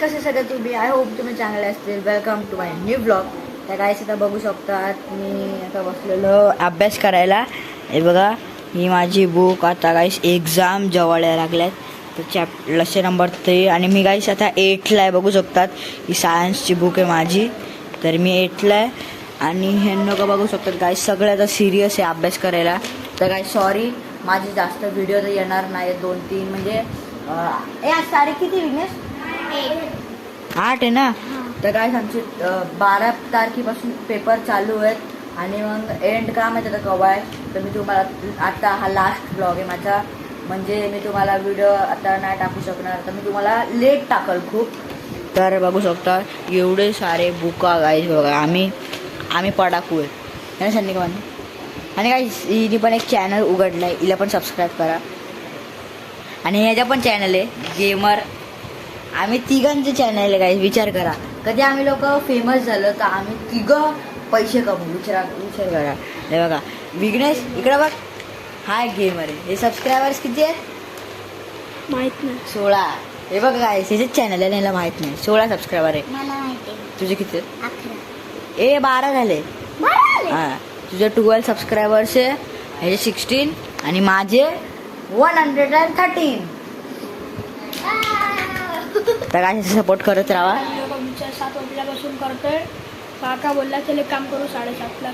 कसे सगळे तुम्ही? आय होप तुम्ही चांगले असतील. Welcome to my new blog. त्या गाईस आता बघू शकतात मी आता बसलेलो अभ्यास करायला. हे बघा ही माझी बुक. आता गाईस एक्झाम जवळ यायला लागल्यात तर लेसन नंबर 3 आणि मी गाईस आता 8ला आहे. बघू शकतात ही सायन्सची बुक आहे माझी. तर मी 8ला आहे आणि हे नको बघू शकतात गाईस सगळे आता सिरियस आहे अभ्यास करायला. तर गाईस सॉरी माझी जास्त व्हिडिओ तर येणार नाही 2-3 म्हणजे आज तारीख किती विघ्नेश? 8 आहे ना. तर काय आमचे 12 तारखेपासून पेपर चालू आहेत आणि मग एंड का माहिती आता केव्हा आहे. तर मी तुम्हाला आता हा लास्ट ब्लॉग आहे माझा. म्हणजे मी तुम्हाला व्हिडिओ आता नाही टाकू शकणार तर मी तुम्हाला लेट टाकल खूप. तर बघू शकता एवढे सारे बुका गाईज बघा. आम्ही पडाकू आहे संधी का आणि काय हिने पण एक चॅनल उघडलं आहे. हिला पण सबस्क्राईब करा. आणि ह्याचा पण चॅनल आहे गेमर. आम्ही तिघांचे चॅनल आहे गाईज. विचार करा कधी आम्ही लोक फेमस झालो तर आम्ही तिघं पैसे कमवू. विचार करा. हे बघा विघ्नेश इकडं बघ हा गेमर आहे. हे सबस्क्रायबर्स किती आहेत माहित नाही. 16. हे बघ गाईज ह्याचेच चॅनल आहे. याला माहित नाही 16 सबस्क्रायबर आहे. मला माहिती आहे. तुझे किती आहेत? 11. 12 झाले. हां तुझे 12 सबस्क्रायबर्स आहे. ह्याचे 16 आणि माझे 113. तर काय सपोर्ट करत राहा. 7 वाजल्यापासून करतोय. काका बोलला चल एक काम करू 7:30ला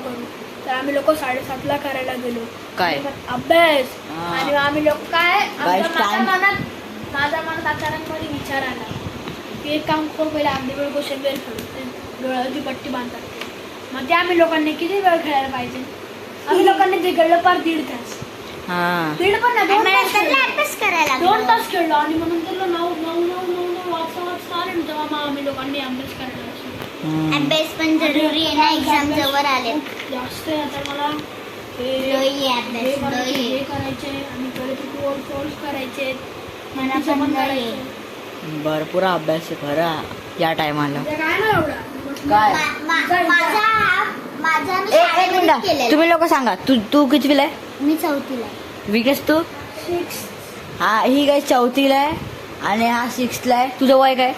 करू. तर आम्ही लोक 7:30ला करायला गेलो. काय अभ्यास. आणि आम्ही लोक काय time. माझ्या मनात अचानकमध्ये विचार आला की एक काम करू पहिले आमच्या वेळ क्वेश्चन वेळ खेळू. डोळ्याची पट्टी बांधतात. मग ते आम्ही लोकांनी किती वेळ खेळायला पाहिजे. आम्ही लोकांनी ते खेळलं पार 1.5 तास. दीड पण नाही 2 तास करायला 2 तास खेळलो आणि म्हणून तर 9 वाजता आले ना तेव्हा मग आम्ही लोकांनी अभ्यास करायला बसलो. अभ्यास पण जरुरी आहे ना. एक्झाम जवळ आले. जास्त आहे आता मला हे करायचे आणि परत कोर्स करायचे. मला पण नाही. भरपूर अभ्यास आहे खरं या टायमाला. काय ना एवढा काय माझा एक मिनिट तुम्ही लोक सांगा तू कितवीला आहे? मी 4थीला. विकेस तू? 6. हा ही काय 4थीला आहे आणि हा 6ला आहे. तुझं वय काय?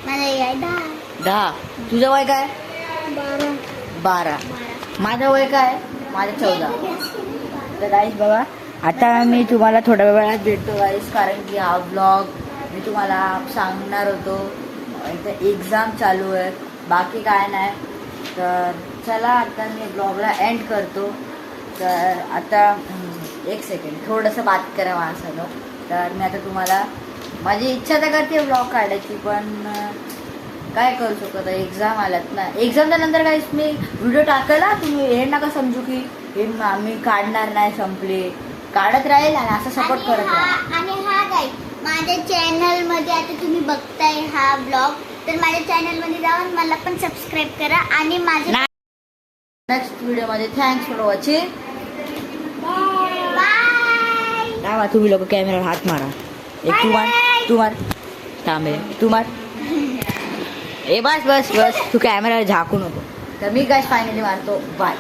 मला याय 10. तुझं वय काय? 12. माझं वय काय? माझं 14. तर गाईस बघा आता मी तुम्हाला थोड्या वेळात भेटतो गाईस. कारण की हा ब्लॉग मी तुम्हाला सांगणार होतो. इथं एक्झाम चालू आहे बाकी काय नाही. तर चला आता मी ब्लॉगला एंड करतो. तर आता एक सेकंड थोडंसं बात करा माझ्यासंग. तर मी आता तुम्हाला माझी इच्छा तर करते ब्लॉग काढायची पण काय करू शकतो. एक्झाम आल्यात ना. एक्झामच्या नंतर काहीच मी व्हिडिओ टाकायला तुम्ही हे नका समजू की हे मी काढणार नाही संपले. काढत राहील आणि असं सपोर्ट करत राहा. आणि हा काय माझ्या चॅनल मध्ये आता तुम्ही बघताय हा ब्लॉग तर माझ्या चॅनल मध्ये जाऊन मला पण सबस्क्राईब करा आणि माझ्या नेक्स्ट व्हिडिओमध्ये थँक्स फॉर वॉचिंग. बाय. तुम्ही लोक कॅमेरावर हात मारा. एक तू मार थांबे तू मार. ए बस तू कॅमेरावर झाकू नको. तर मी काय फायनली मारतो. बाय.